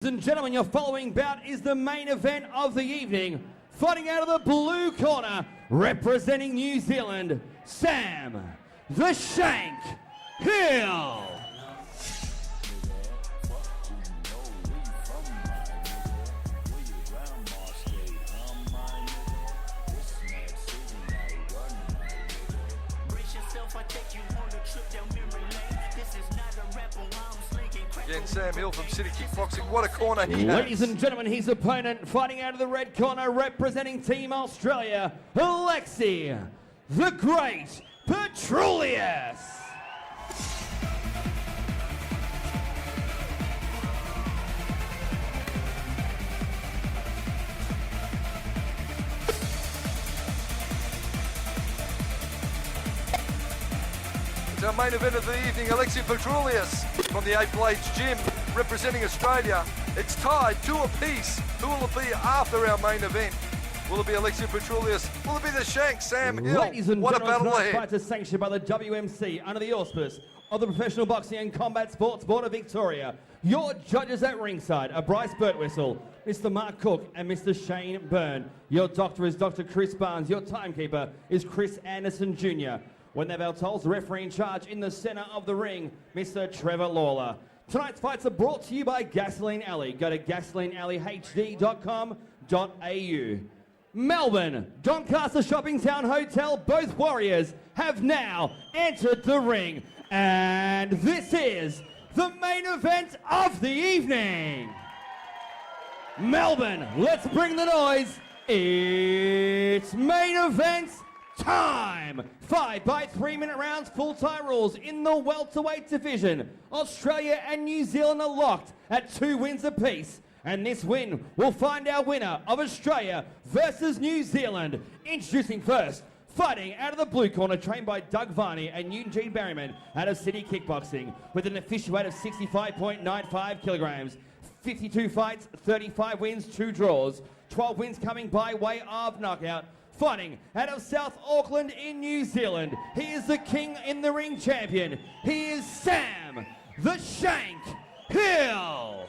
Ladies and gentlemen, your following bout is the main event of the evening. Fighting out of the blue corner, representing New Zealand, Sam the Shank Hill. Again, Sam Hill from City Kickboxing. What a corner he has. Ladies and gentlemen, his opponent fighting out of the red corner, representing Team Australia, Alexei the Great Petroulias. It's our main event of the evening. Alexei Petroulias from the Eight Blades Gym, representing Australia. It's tied 2 apiece. Who will it be after our main event? Will it be Alexei Petroulias? Will it be the Shank, Sam Hill? Ladies and what a gentlemen, battle tonight's ahead. fight is sanctioned by the WMC under the auspice of the Professional Boxing and Combat Sports Board of Victoria. Your judges at ringside are Bryce Birtwhistle, Mr. Mark Cook, and Mr. Shane Byrne. Your doctor is Dr. Chris Barnes. Your timekeeper is Chris Anderson Jr. When they're bell tolls, the referee in charge in the centre of the ring, Mr. Trevor Lawler. Tonight's fights are brought to you by Gasoline Alley. Go to gasolinealleyhd.com.au. Melbourne, Doncaster Shopping Town Hotel, both warriors have now entered the ring. And this is the main event of the evening. Melbourne, let's bring the noise. It's main event time. 5 by 3 minute rounds, full tie rules in the welterweight division. Australia and New Zealand are locked at 2 wins apiece. And this win will find our winner of Australia versus New Zealand. Introducing first, fighting out of the blue corner, trained by Doug Varney and Eugene Berryman out of City Kickboxing, with an official weight of 65.95 kilograms. 52 fights, 35 wins, 2 draws. 12 wins coming by way of knockout. Fighting out of South Auckland in New Zealand, he is the King in the Ring champion. He is Sam the Shank Hill.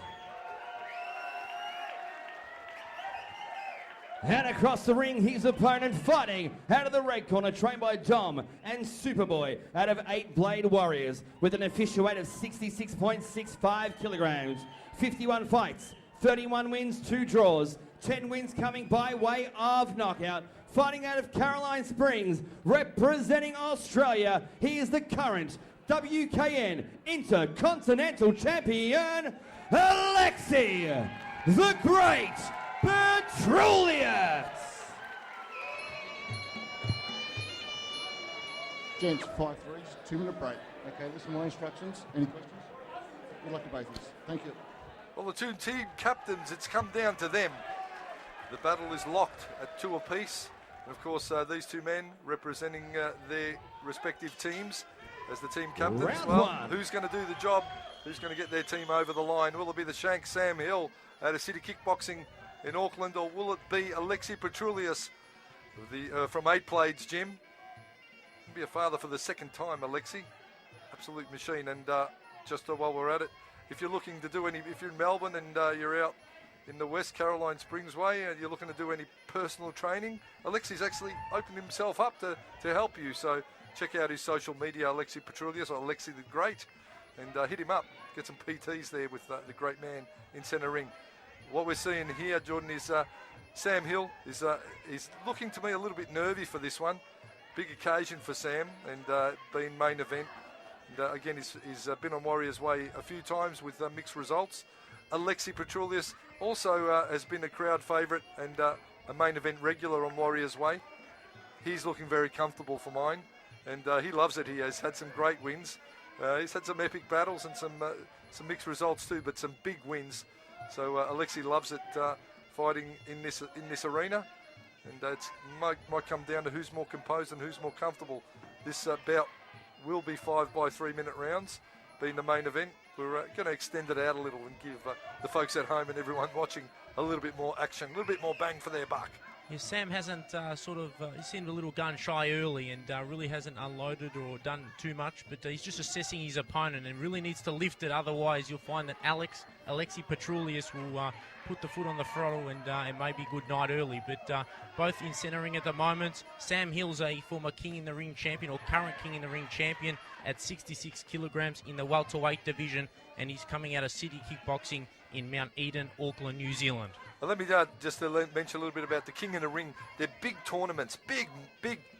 And across the ring, his opponent fighting out of the red corner, trained by Dom and Superboy out of 8 Blade Warriors, with an official weight of 66.65 kilograms. 51 fights, 31 wins, 2 draws, 10 wins coming by way of knockout. Fighting out of Caroline Springs, representing Australia, he is the current WKN Intercontinental Champion, Alexei the Great Petroulias. Gents, 5 threes, 2 minute break. Okay, listen to my instructions. Any questions? Good luck to both of us. Thank you. Well, the 2 team captains, it's come down to them. The battle is locked at 2 apiece. And of course, these 2 men representing their respective teams as the team captains. Round well, one. Who's going to do the job? Who's going to get their team over the line? Will it be the Shank Sam Hill out of City Kickboxing in Auckland, or will it be Alexei Petroulias from 8 Blades Gym? He'll be a father for the 2nd time, Alexei. Absolute machine. And just while we're at it, if you're looking to do any, if you're in Melbourne and you're out in the West Caroline Springs way and you're looking to do any personal training, Alexei's actually opened himself up to help you. So check out his social media, Alexei Petroulias, or Alexei the Great, and hit him up. Get some PTs there with the great man in centre ring. What we're seeing here, Jordan, is Sam Hill is looking to me a little bit nervy for this one. Big occasion for Sam, and being main event. And again, he's been on Warriors Way a few times with mixed results. Alexei Petroulias also has been a crowd favourite and a main event regular on Warriors Way. He's looking very comfortable for mine, and he loves it. He has had some great wins. He's had some epic battles and some mixed results too, but some big wins. So Alexei loves it fighting in this arena, and it might come down to who's more composed and who's more comfortable. This bout will be 5 by 3 minute rounds, being the main event. We're going to extend it out a little and give the folks at home and everyone watching a little bit more action, a little bit more bang for their buck. Yeah, Sam hasn't he seemed a little gun shy early and really hasn't unloaded or done too much, but he's just assessing his opponent and really needs to lift it. Otherwise, you'll find that Alexei Petroulias will put the foot on the throttle and it may be good night early. But both in centering at the moment. Sam Hill's a former King in the Ring champion, or current King in the Ring champion, at 66 kilograms in the welterweight division, and he's coming out of City Kickboxing in Mount Eden, Auckland, New Zealand. Well, let me just mention a little bit about the King in the Ring. They're big tournaments, big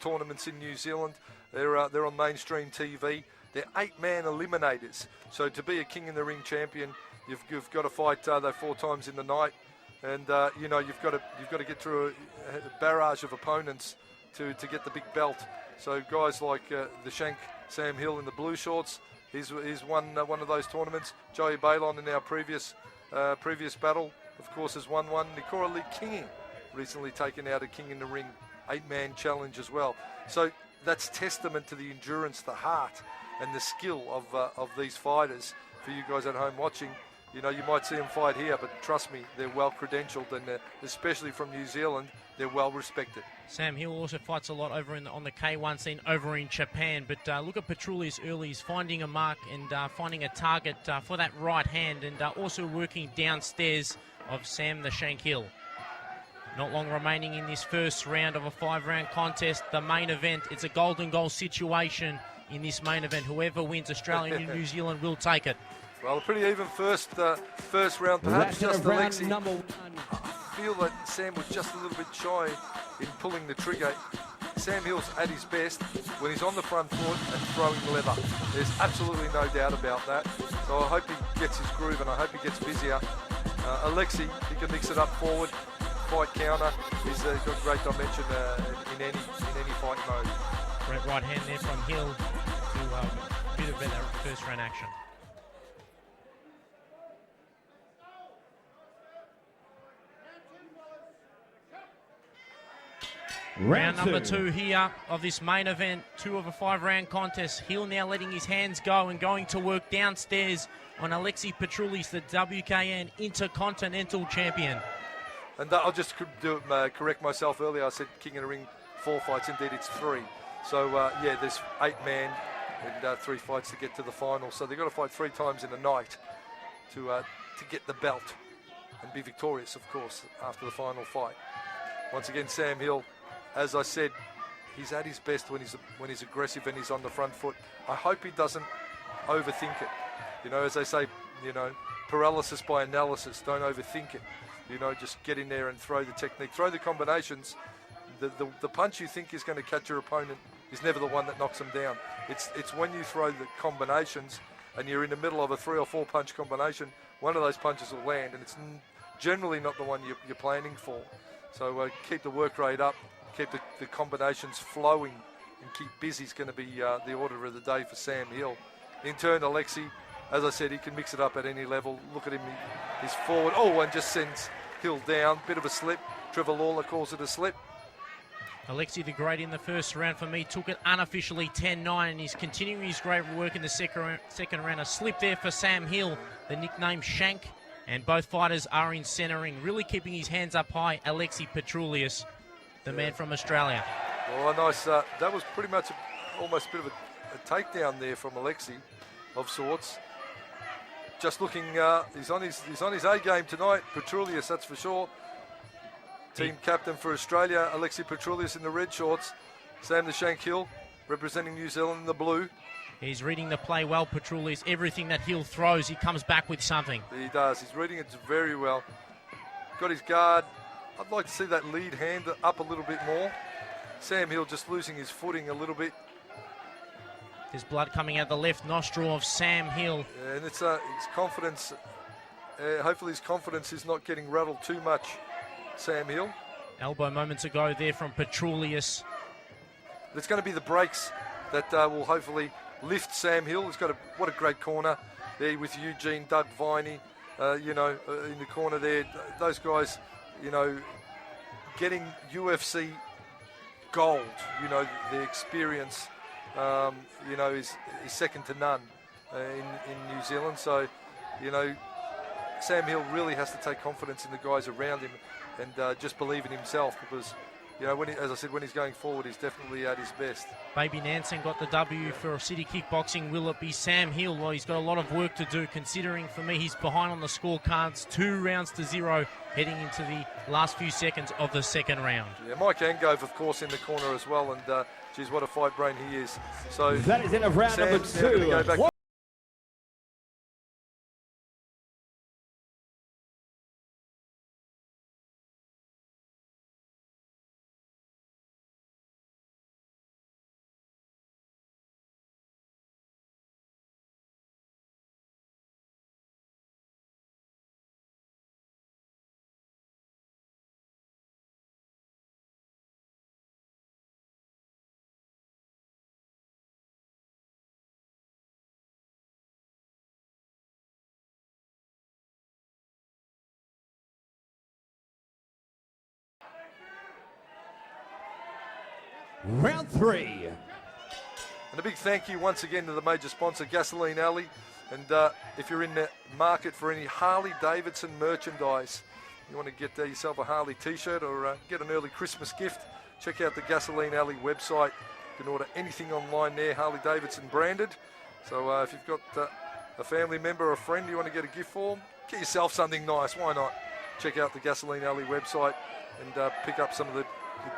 tournaments in New Zealand. They're on mainstream TV. They're 8-man eliminators. So to be a King in the Ring champion, you've got to fight 4 times in the night, and you've got to get through a barrage of opponents to get the big belt. So guys like the Shank Sam Hill in the blue shorts, he's won one of those tournaments. Joey Balon in our previous battle, of course, has won one. Nikora Lee King recently taken out a King in the Ring 8-man challenge as well. So that's testament to the endurance, the heart, and the skill of these fighters. For you guys at home watching, you might see them fight here, but trust me, they're well credentialed, and especially from New Zealand, they're well respected. Sam Hill also fights a lot over on the K1 scene over in Japan, but look at Petroulias early. He's finding a mark and finding a target for that right hand, and also working downstairs of Sam the Shank Hill. Not long remaining in this first round of a 5-round contest. The main event, it's a golden goal situation in this main event. Whoever wins, Australia and New Zealand will take it. Well, a pretty even first round. Perhaps just Alexei. number 1. I feel that Sam was just a little bit shy in pulling the trigger. Sam Hill's at his best when he's on the front foot and throwing leather. There's absolutely no doubt about that. So I hope he gets his groove, and I hope he gets busier. Alexei, he can mix it up forward, fight counter. He's got great dimension in any fight mode. Great right hand there from Hill to a bit of better first round action. Round number 2 here of this main event, 2 of a 5-round contest. Hill now letting his hands go and going to work downstairs on Alexei Petroulias, the WKN Intercontinental Champion. And I'll just correct myself earlier. I said King in the Ring 4 fights. Indeed, it's 3. So, there's 8-man and 3 fights to get to the final. So they've got to fight 3 times in a night to get the belt and be victorious, of course, after the final fight. Once again, Sam Hill, as I said, he's at his best when he's aggressive and he's on the front foot. I hope he doesn't overthink it. As they say, paralysis by analysis. Don't overthink it. Just get in there and throw the technique, throw the combinations. The punch you think is going to catch your opponent is never the one that knocks them down. It's when you throw the combinations and you're in the middle of a 3 or 4 punch combination, one of those punches will land, and it's generally not the one you're planning for. So keep the work rate up, keep the combinations flowing, and keep busy is going to be the order of the day for Sam Hill. In turn, Alexei, as I said, he can mix it up at any level. Look at him, he's forward. Oh, and just sends Hill down. Bit of a slip. Trevor Lawler calls it a slip. Alexei the Great in the first round for me took it unofficially 10-9, and he's continuing his great work in the second round. A slip there for Sam Hill, the nickname Shank, and both fighters are in centering, really keeping his hands up high. Alexei Petroulias, the man from Australia. Well, nice. That was pretty much almost a bit of a takedown there from Alexei, of sorts. Just looking, he's on his A game tonight. Petroulias, that's for sure. Team captain for Australia, Alexei Petroulias in the red shorts. Sam the Shank Hill representing New Zealand in the blue. He's reading the play well, Petroulias. Everything that Hill throws, he comes back with something. He does. He's reading it very well. Got his guard. I'd like to see that lead hand up a little bit more. Sam Hill just losing his footing a little bit. There's blood coming out the left nostril of Sam Hill. Yeah, and it's his confidence. Hopefully his confidence is not getting rattled too much, Sam Hill. Elbow moments ago there from Petroulias. It's going to be the breaks that will hopefully lift Sam Hill. He's got what a great corner there with Eugene, Doug Viney, in the corner there. Those guys, getting UFC gold, the experience, is second to none in New Zealand. So, Sam Hill really has to take confidence in the guys around him and just believe in himself, because, you know, as I said, when he's going forward, he's definitely at his best. Baby Nansen got the W for City Kickboxing. Will it be Sam Hill? Well, he's got a lot of work to do, considering for me he's behind on the scorecards, 2-0 heading into the last few seconds of the second round. Yeah, Mike Angove, of course, in the corner as well, and geez, what a fight brain he is. So that is end of round number Sam's now gonna go two. back. Round three. And a big thank you once again to the major sponsor, Gasoline Alley. And if you're in the market for any Harley Davidson merchandise, you want to get yourself a Harley t-shirt or get an early Christmas gift, check out the Gasoline Alley website. You can order anything online there, Harley Davidson branded. So if you've got a family member or a friend you want to get a gift for, get yourself something nice. Why not? Check out the Gasoline Alley website and pick up some of the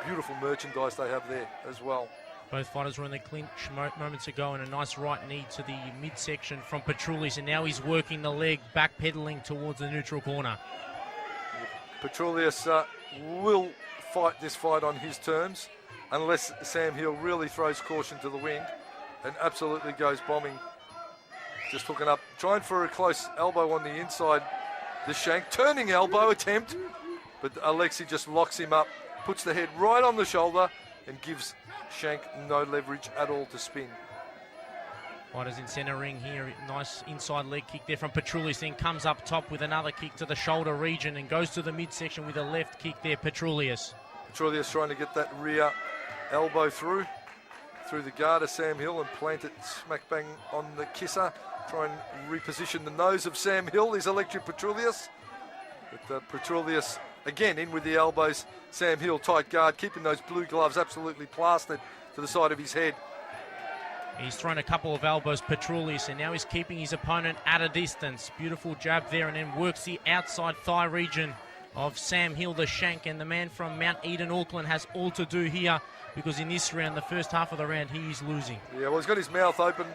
beautiful merchandise they have there as well. Both fighters were in the clinch moments ago, and a nice right knee to the midsection from Petroulias, and now he's working the leg, backpedaling towards the neutral corner. Petroulias will fight this fight on his terms, unless Sam Hill really throws caution to the wind and absolutely goes bombing. Just hooking up, trying for a close elbow on the inside. The shank, turning elbow attempt, but Alexei just locks him up, puts the head right on the shoulder and gives Shank no leverage at all to spin. Fighters in centre ring here. Nice inside leg kick there from Petroulias, then comes up top with another kick to the shoulder region and goes to the midsection with a left kick there, Petroulias. Petroulias trying to get that rear elbow through the guard of Sam Hill and plant it smack bang on the kisser. Try and reposition the nose of Sam Hill is Alexei Petroulias. But Petroulias again in with the elbows. Sam Hill tight guard, keeping those blue gloves absolutely plastered to the side of his head. He's thrown a couple of elbows, Petroulias, and now he's keeping his opponent at a distance. Beautiful jab there, and then works the outside thigh region of Sam Hill, the shank, and the man from Mount Eden, Auckland, has all to do here, because in this round, the first half of the round, he is losing. Yeah, well, he's got his mouth open.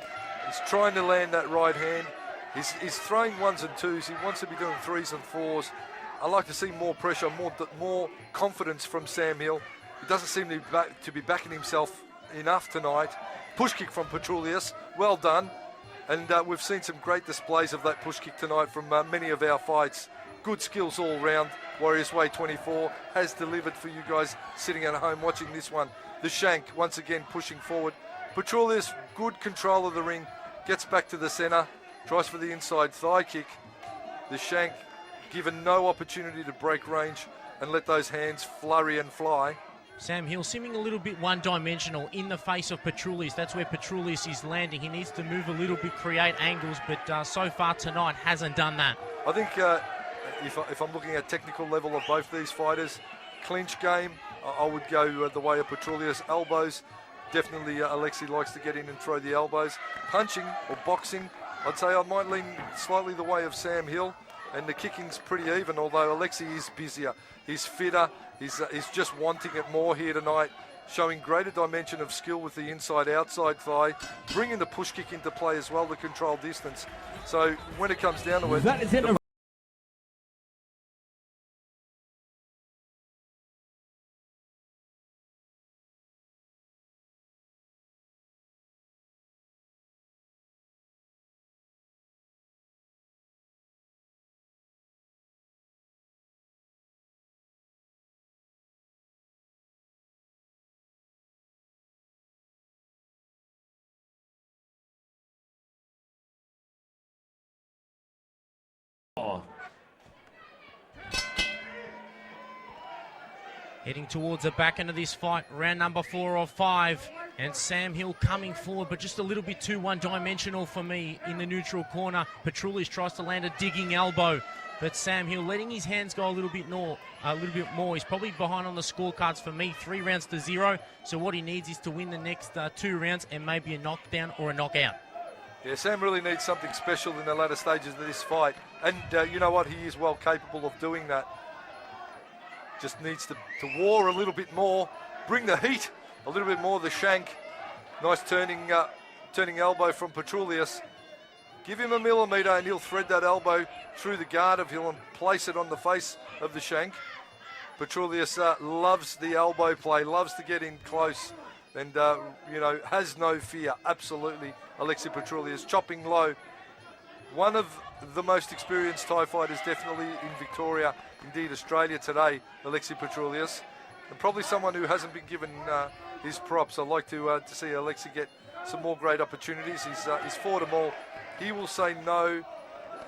He's trying to land that right hand. He's throwing ones and twos. He wants to be doing threes and fours. I like to see more pressure, more confidence from Sam Hill. He doesn't seem to be backing himself enough tonight. Push kick from Petroulias, well done. And we've seen some great displays of that push kick tonight from many of our fights. Good skills all round. Warriors Way 24 has delivered for you guys sitting at home watching this one. The shank once again pushing forward. Petroulias, good control of the ring, gets back to the centre, tries for the inside thigh kick. The shank given no opportunity to break range and let those hands flurry and fly. Sam Hill seeming a little bit one-dimensional in the face of Petroulias. That's where Petroulias is landing. He needs to move a little bit, create angles, but so far tonight hasn't done that. I think if I'm looking at technical level of both these fighters, clinch game, I would go the way of Petroulias. Elbows, definitely Alexei likes to get in and throw the elbows. Punching or boxing, I'd say I might lean slightly the way of Sam Hill. And the kicking's pretty even, although Alexei is busier. He's fitter. He's just wanting it more here tonight, showing greater dimension of skill with the inside-outside thigh, bringing the push kick into play as well to control distance. So when it comes down to it... That is it. Heading towards the back end of this fight, round number 4 of 5. And Sam Hill coming forward, but just a little bit too one-dimensional for me in the neutral corner. Petroulias tries to land a digging elbow. But Sam Hill letting his hands go a little bit more. He's probably behind on the scorecards for me, 3 rounds to 0. So what he needs is to win the next 2 rounds and maybe a knockdown or a knockout. Yeah, Sam really needs something special in the latter stages of this fight. And you know what? He is well capable of doing that. Just needs to war a little bit more, bring the heat a little bit more. The shank, nice turning elbow from Petroulias. Give him a millimetre and he'll thread that elbow through the guard of Hill and place it on the face of the shank. Petroulias loves the elbow play, loves to get in close, and has no fear. Absolutely, Alexei Petroulias chopping low. One of the most experienced Thai fighters, definitely in Victoria, indeed Australia today, Alexei Petroulias, and probably someone who hasn't been given his props. I'd like to see Alexei get some more great opportunities. He's fought them all. He will say no.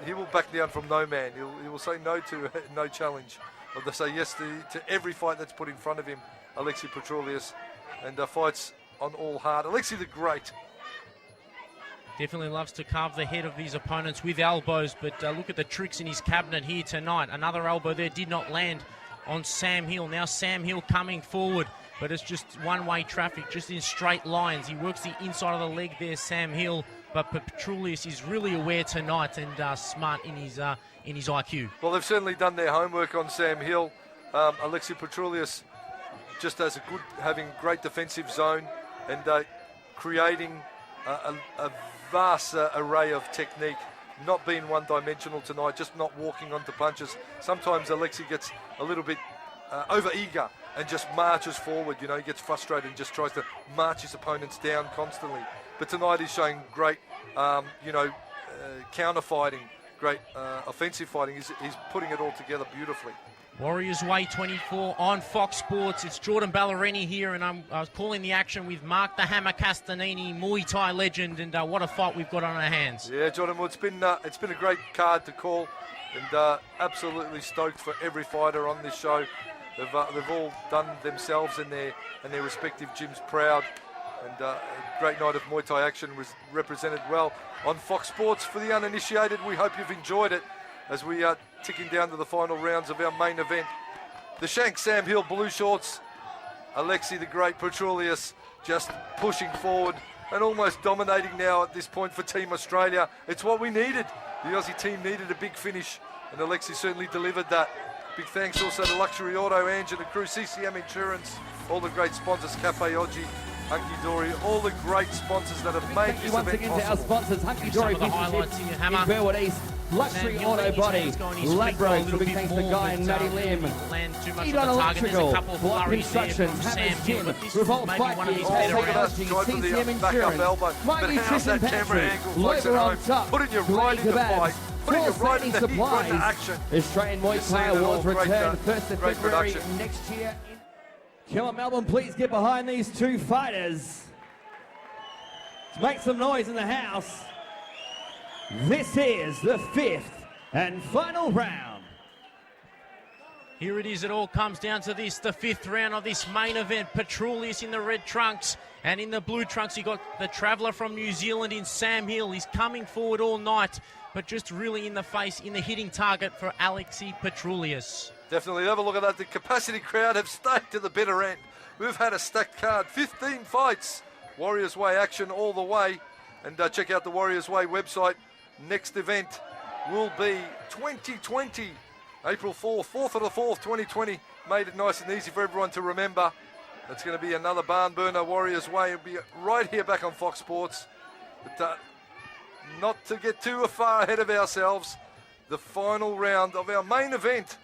He will back down from no man. He will say no to no challenge. Or they say yes to every fight that's put in front of him, Alexei Petroulias, and fights on all hard. Alexei the Great. Definitely loves to carve the head of his opponents with elbows, but look at the tricks in his cabinet here tonight. Another elbow there did not land on Sam Hill. Now Sam Hill coming forward, but it's just one-way traffic, just in straight lines. He works the inside of the leg there, Sam Hill, but Petroulias is really aware tonight and smart in his IQ. Well, they've certainly done their homework on Sam Hill. Alexei Petroulias just has having great defensive zone and creating a vast array of technique, not being one-dimensional tonight, just not walking onto punches. Sometimes Alexei gets a little bit over-eager and just marches forward. He gets frustrated and just tries to march his opponents down constantly. But tonight he's showing great, counter-fighting, great offensive fighting. He's putting it all together beautifully. Warriors Way 24 on Fox Sports. It's Jordan Ballerini here, and I was calling the action with Mark the Hammer Castanini, Muay Thai legend, and what a fight we've got on our hands. Yeah, Jordan, well, it's been a great card to call, and absolutely stoked for every fighter on this show. They've all done themselves and their respective gyms proud, and a great night of Muay Thai action was represented well on Fox Sports. For the uninitiated, we hope you've enjoyed it as we are ticking down to the final rounds of our main event. The Shank Sam Hill blue shorts, Alexei the Great Petroulias just pushing forward and almost dominating now at this point for Team Australia. It's what we needed. The Aussie team needed a big finish, and Alexei certainly delivered that. Big thanks also to Luxury Auto, Ange and the crew, CCM Insurance, all the great sponsors, Cafe Oji, Hunky Dory, all the great sponsors that have made this once event again to our possible. sponsors, Hunky Dory, Some of the highlights here, Hammer. in Burwood East, Luxury Sam Hill Auto letting his Body, hands go on his feet a Ladbrokes, little big bit thanks to more, Guy and but, Maddie Lim, didn't land too much Elon on the target. There's a Electrical, couple of Block flurries there from Constructions, Sam Hammers Hill, Gym, but this Revolt may be one Fight of his Gear, better look at rounds. that. Coaching, Try for the CCM back-up Insurance, elbow. Mighty But how's Nutrition that camera Pantry, angle, folks Labour at on home? Top, Putting you right in the fight, putting you right in the heat, right in the action. Australian Muay You're Thai seeing it all. Awards Great, return 1st of great February production. next year. Come on, Melbourne, please get behind these two fighters. Let's make some noise in the house. This is the 5th and final round. Here it is, it all comes down to this, the 5th round of this main event. Petroulias in the red trunks, and in the blue trunks you got the traveller from New Zealand in Sam Hill. He's coming forward all night, but just really in the face, in the hitting target for Alexei Petroulias. Definitely have a look at that. The capacity crowd have stayed to the bitter end. We've had a stacked card, 15 fights. Warriors Way action all the way. And check out the Warriors Way website. Next event will be 2020, April 4th, 4th of the 4th, 2020. Made it nice and easy for everyone to remember. It's going to be another barn burner, Warriors Way. It'll be right here back on Fox Sports. But not to get too far ahead of ourselves, the final round of our main event,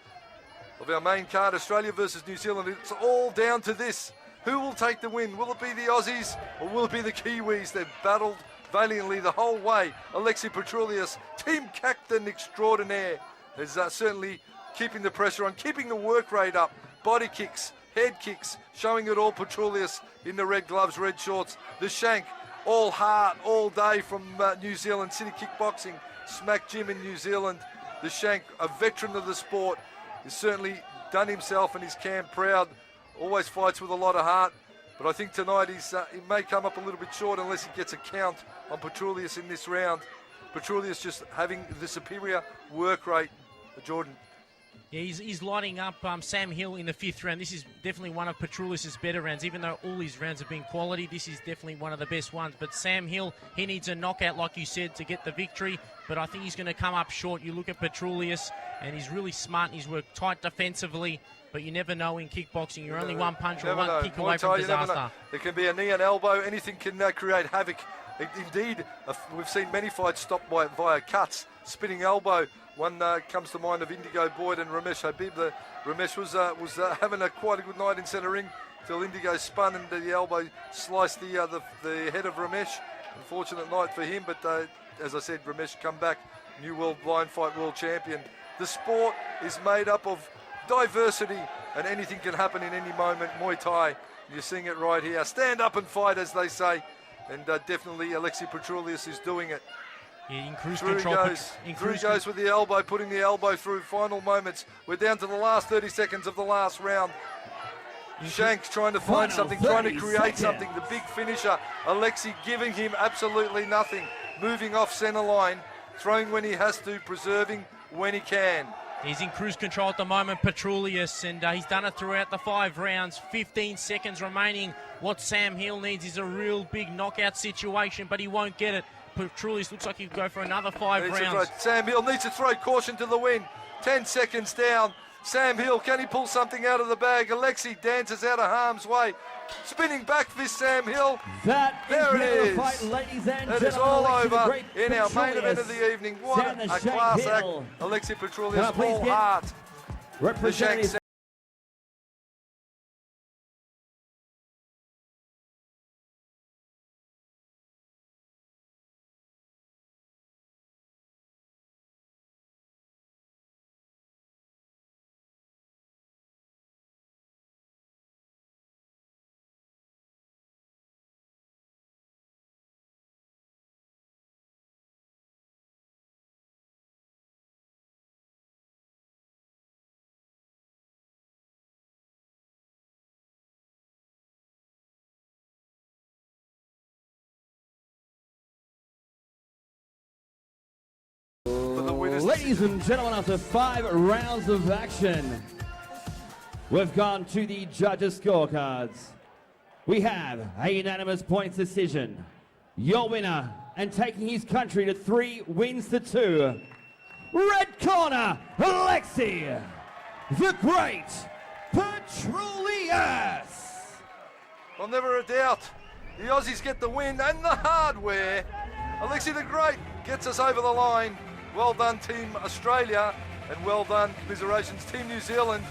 of our main card, Australia versus New Zealand. It's all down to this. Who will take the win? Will it be the Aussies or will it be the Kiwis? They've battled valiantly the whole way. Alexei Petroulias, team captain extraordinaire, is certainly keeping the pressure on, keeping the work rate up. Body kicks, head kicks, showing it all. Petroulias in the red gloves, red shorts. The shank, all heart, all day from New Zealand, City Kickboxing, Smack Gym in New Zealand. The shank, a veteran of the sport, has certainly done himself and his camp proud. Always fights with a lot of heart. But I think tonight he may come up a little bit short unless he gets a count on Petroulias in this round. Petroulias just having the superior work rate, Jordan. Yeah, he's lighting up Sam Hill in the 5th round. This is definitely one of Petroulias' better rounds. Even though all his rounds have been quality, this is definitely one of the best ones. But Sam Hill, he needs a knockout, like you said, to get the victory. But I think he's going to come up short. You look at Petroulias, and he's really smart, and he's worked tight defensively. But you never know in kickboxing. You're only one punch or one kick away from disaster. It can be a knee and elbow. Anything can create havoc. Indeed, we've seen many fights stopped via cuts, spinning elbow. One comes to mind of Indigo Boyd and Ramesh Habib. Ramesh was having quite a good night in centre ring till Indigo spun and the elbow sliced the head of Ramesh. Unfortunate night for him, but as I said, Ramesh come back, new world blind fight world champion. The sport is made up of diversity, and anything can happen in any moment. Muay Thai, you're seeing it right here. Stand up and fight, as they say, and definitely Alexei Petroulias is doing it. Yeah, in cruise Through control. he goes with the elbow, putting the elbow through. Final moments. We're down to the last 30 seconds of the last round. Shanks trying to find something, trying to create something. The big finisher. Alexei giving him absolutely nothing. Moving off centre line, throwing when he has to, preserving when he can. He's in cruise control at the moment, Petroulias, and he's done it throughout the 5 rounds. 15 seconds remaining. What Sam Hill needs is a real big knockout situation, but he won't get it. Petroulias looks like he'll go for another 5 rounds. Sam Hill needs to throw caution to the wind. 10 seconds down. Sam Hill, can he pull something out of the bag? Alexei dances out of harm's way. Spinning back fist, Sam Hill. There it is. Fight, ladies and it is all over in our main event of the evening. What a class act. Alexei Petroulias, full heart. Representative Ladies and gentlemen, after 5 rounds of action, we've gone to the judges' scorecards. We have a unanimous points decision. Your winner, and taking his country to 3 wins to 2. Red corner, Alexei, the Great Petroulias. Well, never a doubt. The Aussies get the win and the hardware. Alexei the Great gets us over the line. Well done, Team Australia, and well done, commiserations, Team New Zealand.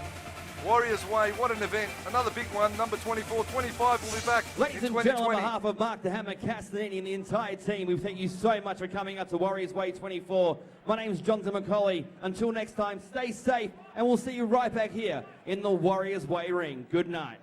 Warriors Way, what an event. Another big one, number 24, 25 will be back Ladies in and gentlemen, on 2020. behalf of Mark the Hammer Castellini and the entire team, we thank you so much for coming up to Warriors Way 24. My name's Jonathan McCauley. Until next time, stay safe, and we'll see you right back here in the Warriors Way ring. Good night.